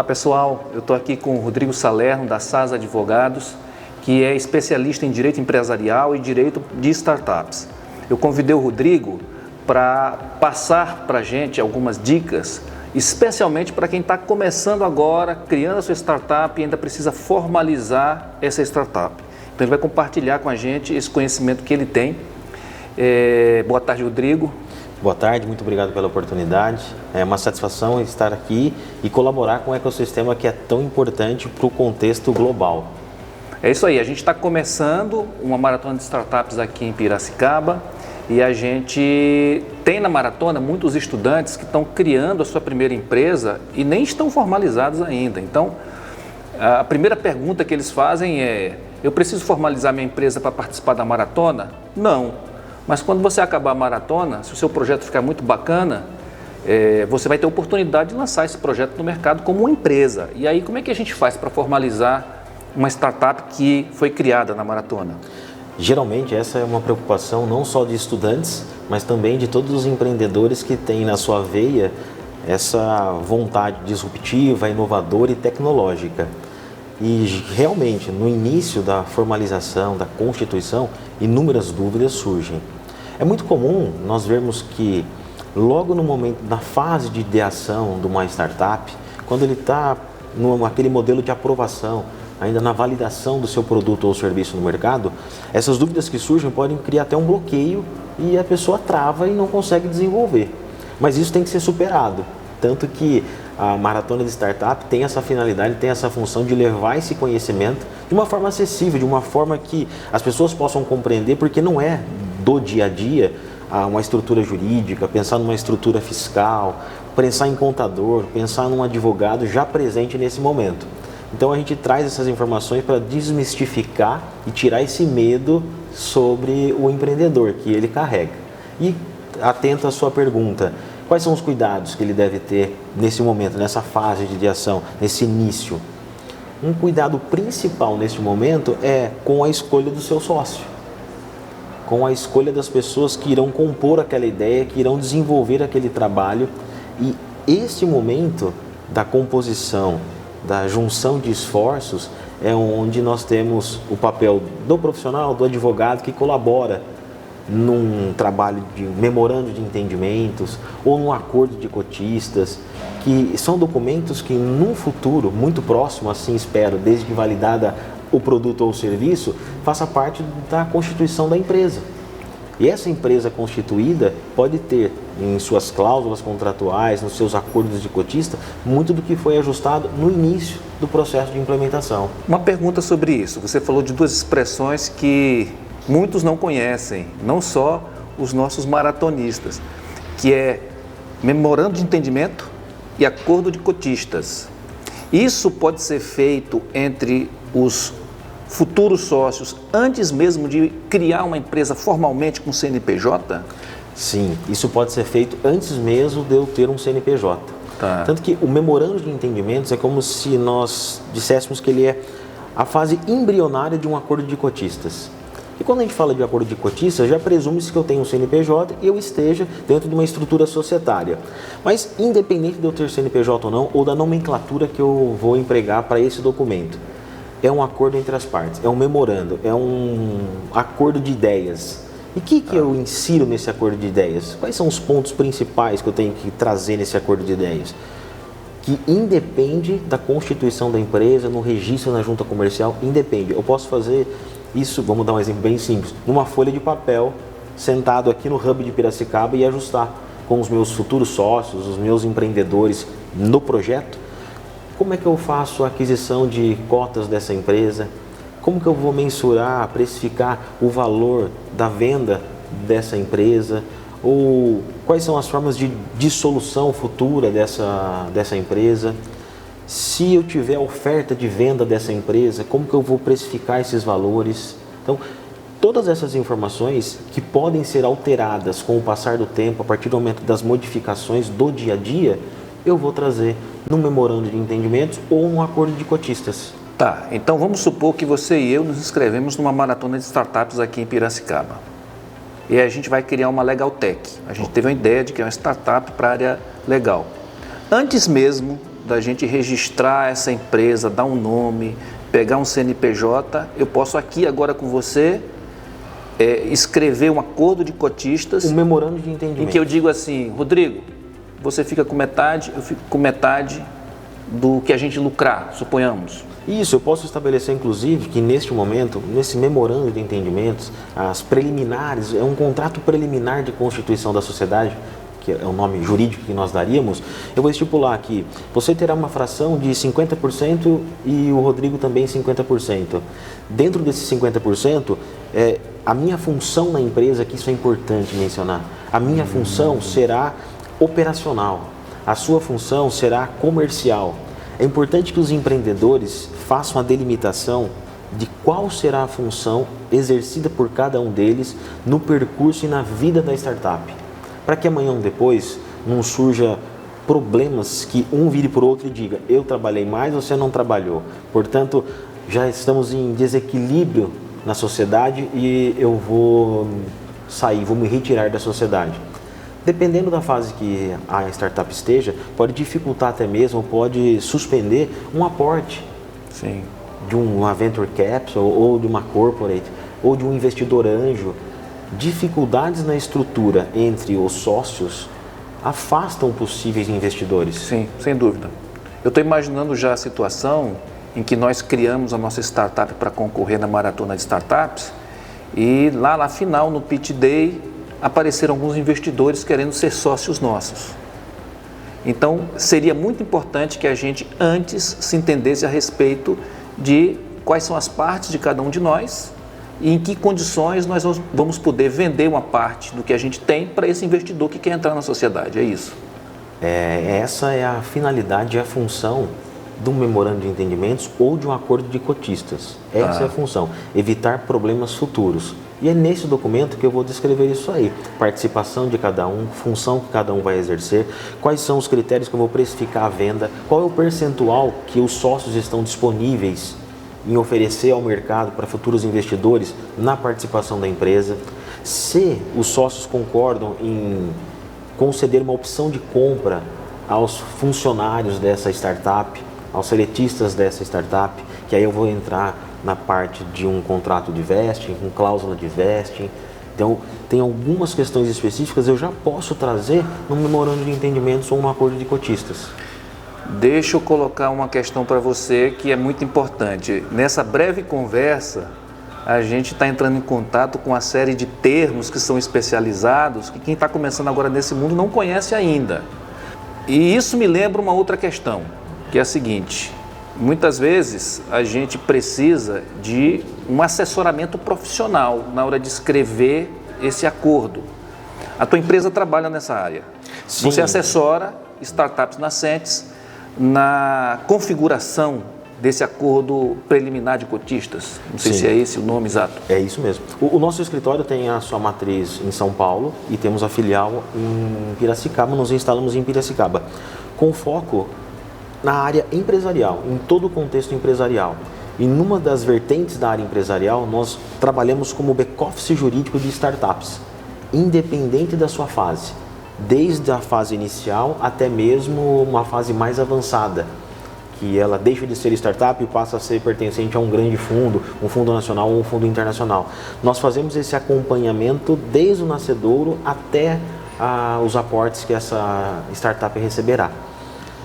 Olá pessoal, eu estou aqui com o Rodrigo Salerno da SAS Advogados, que é especialista em direito empresarial e direito de startups. Eu convidei o Rodrigo para passar para a gente algumas dicas, especialmente para quem está começando agora, criando a sua startup e ainda precisa formalizar essa startup. Então ele vai compartilhar com a gente esse conhecimento que ele tem. Boa tarde, Rodrigo. Boa tarde, muito obrigado pela oportunidade. É uma satisfação estar aqui e colaborar com o ecossistema que é tão importante para o contexto global. É isso aí, a gente está começando uma maratona de startups aqui em Piracicaba e a gente tem na maratona muitos estudantes que estão criando a sua primeira empresa e nem estão formalizados ainda. Então, a primeira pergunta que eles fazem é: eu preciso formalizar minha empresa para participar da maratona? Não. Mas quando você acabar a maratona, se o seu projeto ficar muito bacana, você vai ter a oportunidade de lançar esse projeto no mercado como uma empresa. E aí, como é que a gente faz para formalizar uma startup que foi criada na maratona? Geralmente, essa é uma preocupação não só de estudantes, mas também de todos os empreendedores que têm na sua veia essa vontade disruptiva, inovadora e tecnológica. E realmente, no início da formalização, da constituição, inúmeras dúvidas surgem. É muito comum nós vermos que logo no momento, na fase de ideação de uma startup, quando ele está naquele modelo de aprovação, ainda na validação do seu produto ou serviço no mercado, essas dúvidas que surgem podem criar até um bloqueio e a pessoa trava e não consegue desenvolver. Mas isso tem que ser superado. Tanto que a Maratona de Startup tem essa finalidade, tem essa função de levar esse conhecimento de uma forma acessível, de uma forma que as pessoas possam compreender, porque não é do dia a dia uma estrutura jurídica, pensar numa estrutura fiscal, pensar em contador, pensar num advogado já presente nesse momento. Então a gente traz essas informações para desmistificar e tirar esse medo sobre o empreendedor que ele carrega. E atento à sua pergunta, quais são os cuidados que ele deve ter nesse momento, nessa fase de ideação, nesse início? Um cuidado principal neste momento é com a escolha do seu sócio, com a escolha das pessoas que irão compor aquela ideia, que irão desenvolver aquele trabalho. E este momento da composição, da junção de esforços, é onde nós temos o papel do profissional, do advogado que colabora num trabalho de memorando de entendimentos ou num acordo de cotistas, que são documentos que num futuro muito próximo, assim espero, desde que validada o produto ou o serviço, faça parte da constituição da empresa. E essa empresa constituída pode ter em suas cláusulas contratuais, nos seus acordos de cotista, muito do que foi ajustado no início do processo de implementação. Uma pergunta sobre isso. Você falou de duas expressões que muitos não conhecem, não só os nossos maratonistas, que é memorando de entendimento e acordo de cotistas. Isso pode ser feito entre os futuros sócios antes mesmo de criar uma empresa formalmente com CNPJ? Sim, isso pode ser feito antes mesmo de eu ter um CNPJ. Tá. Tanto que o memorando de entendimentos é como se nós disséssemos que ele é a fase embrionária de um acordo de cotistas. E quando a gente fala de acordo de cotistas, já presume-se que eu tenho um CNPJ e eu esteja dentro de uma estrutura societária. Mas independente de eu ter CNPJ ou não, ou da nomenclatura que eu vou empregar para esse documento, é um acordo entre as partes, é um memorando, é um acordo de ideias. E o que eu insiro nesse acordo de ideias? Quais são os pontos principais que eu tenho que trazer nesse acordo de ideias? Que independe da constituição da empresa, no registro na junta comercial, independe. Eu posso fazer isso, vamos dar um exemplo bem simples, numa folha de papel, sentado aqui no hub de Piracicaba e ajustar com os meus futuros sócios, os meus empreendedores no projeto. Como é que eu faço a aquisição de cotas dessa empresa? Como que eu vou mensurar, precificar o valor da venda dessa empresa? Ou quais são as formas de dissolução futura dessa empresa? Se eu tiver oferta de venda dessa empresa, como que eu vou precificar esses valores? Então, todas essas informações que podem ser alteradas com o passar do tempo, a partir do momento das modificações do dia a dia, eu vou trazer num memorando de entendimentos ou num acordo de cotistas. Tá, então vamos supor que você e eu nos inscrevemos numa maratona de startups aqui em Piracicaba. E a gente vai criar uma Legal Tech. A gente teve uma ideia de que é uma startup para a área legal. Antes mesmo da gente registrar essa empresa, dar um nome, pegar um CNPJ, eu posso aqui agora com você escrever um acordo de cotistas. Um memorando de entendimento. Em que eu digo assim, Rodrigo, você fica com metade, eu fico com metade do que a gente lucrar, suponhamos. Isso, eu posso estabelecer, inclusive, que neste momento, nesse memorando de entendimentos, as preliminares, é um contrato preliminar de constituição da sociedade, que é o nome jurídico que nós daríamos, eu vou estipular aqui, você terá uma fração de 50% e o Rodrigo também 50%. Dentro desses 50%, a minha função na empresa, que isso é importante mencionar, a minha função será operacional, a sua função será comercial. É importante que os empreendedores façam a delimitação de qual será a função exercida por cada um deles no percurso e na vida da startup, para que amanhã ou depois não surja problemas que um vire para o outro e diga, eu trabalhei mais, você não trabalhou. Portanto, já estamos em desequilíbrio na sociedade e eu vou sair, vou me retirar da sociedade. Dependendo da fase que a startup esteja, pode dificultar até mesmo, pode suspender um aporte. Sim. De uma venture capital ou de uma corporate ou de um investidor anjo. Dificuldades na estrutura entre os sócios afastam possíveis investidores. Sim, sem dúvida. Eu estou imaginando já a situação em que nós criamos a nossa startup para concorrer na maratona de startups e lá na final, no pitch day, apareceram alguns investidores querendo ser sócios nossos. Então, seria muito importante que a gente antes se entendesse a respeito de quais são as partes de cada um de nós e em que condições nós vamos poder vender uma parte do que a gente tem para esse investidor que quer entrar na sociedade, é isso. Essa é a finalidade e a função de um memorando de entendimentos ou de um acordo de cotistas. Essa é a função, evitar problemas futuros. E é nesse documento que eu vou descrever isso aí. Participação de cada um, função que cada um vai exercer, quais são os critérios que eu vou precificar a venda, qual é o percentual que os sócios estão disponíveis em oferecer ao mercado para futuros investidores na participação da empresa. Se os sócios concordam em conceder uma opção de compra aos funcionários dessa startup, aos seletistas dessa startup, que aí eu vou entrar na parte de um contrato de vesting, com cláusula de vesting. Então, tem algumas questões específicas eu já posso trazer no memorando de entendimentos ou no acordo de cotistas. Deixa eu colocar uma questão para você que é muito importante. Nessa breve conversa, a gente está entrando em contato com uma série de termos que são especializados, que quem está começando agora nesse mundo não conhece ainda. E isso me lembra uma outra questão, que é a seguinte: muitas vezes a gente precisa de um assessoramento profissional na hora de escrever esse acordo. A tua empresa trabalha nessa área. Sim. Você assessora startups nascentes na configuração desse acordo preliminar de cotistas. Não sei se é esse o nome exato. É isso mesmo. O nosso escritório tem a sua matriz em São Paulo e temos a filial em Piracicaba. Nos instalamos em Piracicaba, com foco na área empresarial, em todo o contexto empresarial. E numa das vertentes da área empresarial, nós trabalhamos como back-office jurídico de startups, independente da sua fase, desde a fase inicial até mesmo uma fase mais avançada, que ela deixa de ser startup e passa a ser pertencente a um grande fundo, um fundo nacional ou um fundo internacional. Nós fazemos esse acompanhamento desde o nascedouro até os aportes que essa startup receberá.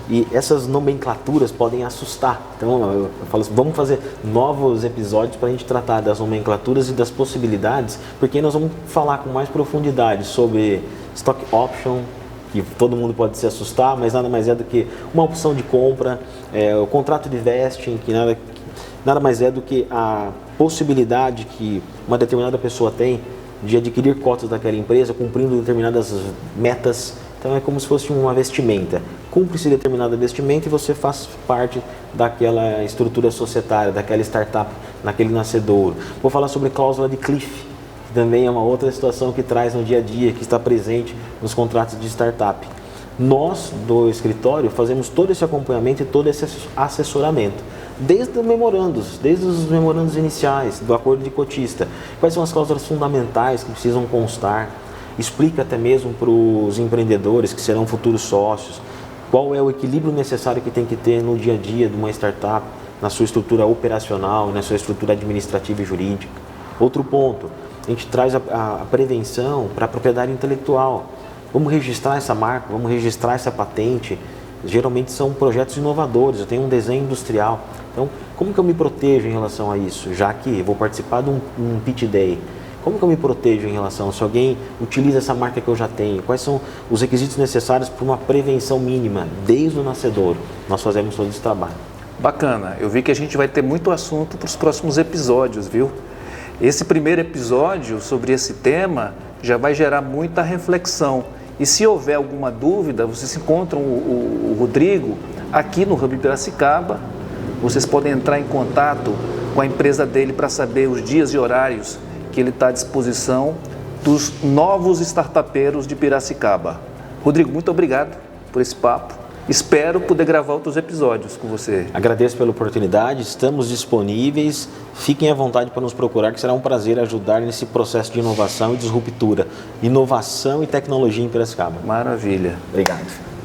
E essas nomenclaturas podem assustar. Então eu falo assim, vamos fazer novos episódios para a gente tratar das nomenclaturas e das possibilidades, porque nós vamos falar com mais profundidade sobre stock option, que todo mundo pode se assustar, mas nada mais é do que uma opção de compra, o contrato de vesting, que nada mais é do que a possibilidade que uma determinada pessoa tem de adquirir cotas daquela empresa, cumprindo determinadas metas. Então é como se fosse uma vestimenta. Cumpre-se determinada vestimenta e você faz parte daquela estrutura societária, daquela startup, naquele nascedouro. Vou falar sobre cláusula de cliff, que também é uma outra situação que traz no dia a dia, que está presente nos contratos de startup. Nós, do escritório, fazemos todo esse acompanhamento e todo esse assessoramento. Desde os memorandos iniciais, do acordo de cotista. Quais são as cláusulas fundamentais que precisam constar? Explica até mesmo para os empreendedores que serão futuros sócios qual é o equilíbrio necessário que tem que ter no dia a dia de uma startup, na sua estrutura operacional, na sua estrutura administrativa e jurídica. Outro ponto, a gente traz a prevenção para a propriedade intelectual. Vamos registrar essa marca, vamos registrar essa patente. Geralmente são projetos inovadores, eu tenho um desenho industrial. Então, como que eu me protejo em relação a isso? Já que vou participar de um pitch day, como que eu me protejo em relação se alguém utiliza essa marca que eu já tenho? Quais são os requisitos necessários para uma prevenção mínima, desde o nascedouro? Nós fazemos todo esse trabalho. Bacana, eu vi que a gente vai ter muito assunto para os próximos episódios, viu? Esse primeiro episódio sobre esse tema já vai gerar muita reflexão. E se houver alguma dúvida, vocês encontram o Rodrigo aqui no Hub Piracicaba. Vocês podem entrar em contato com a empresa dele para saber os dias e horários que ele está à disposição dos novos startupeiros de Piracicaba. Rodrigo, muito obrigado por esse papo. Espero poder gravar outros episódios com você. Agradeço pela oportunidade, estamos disponíveis. Fiquem à vontade para nos procurar, que será um prazer ajudar nesse processo de inovação e disruptura. Inovação e tecnologia em Piracicaba. Maravilha. Obrigado.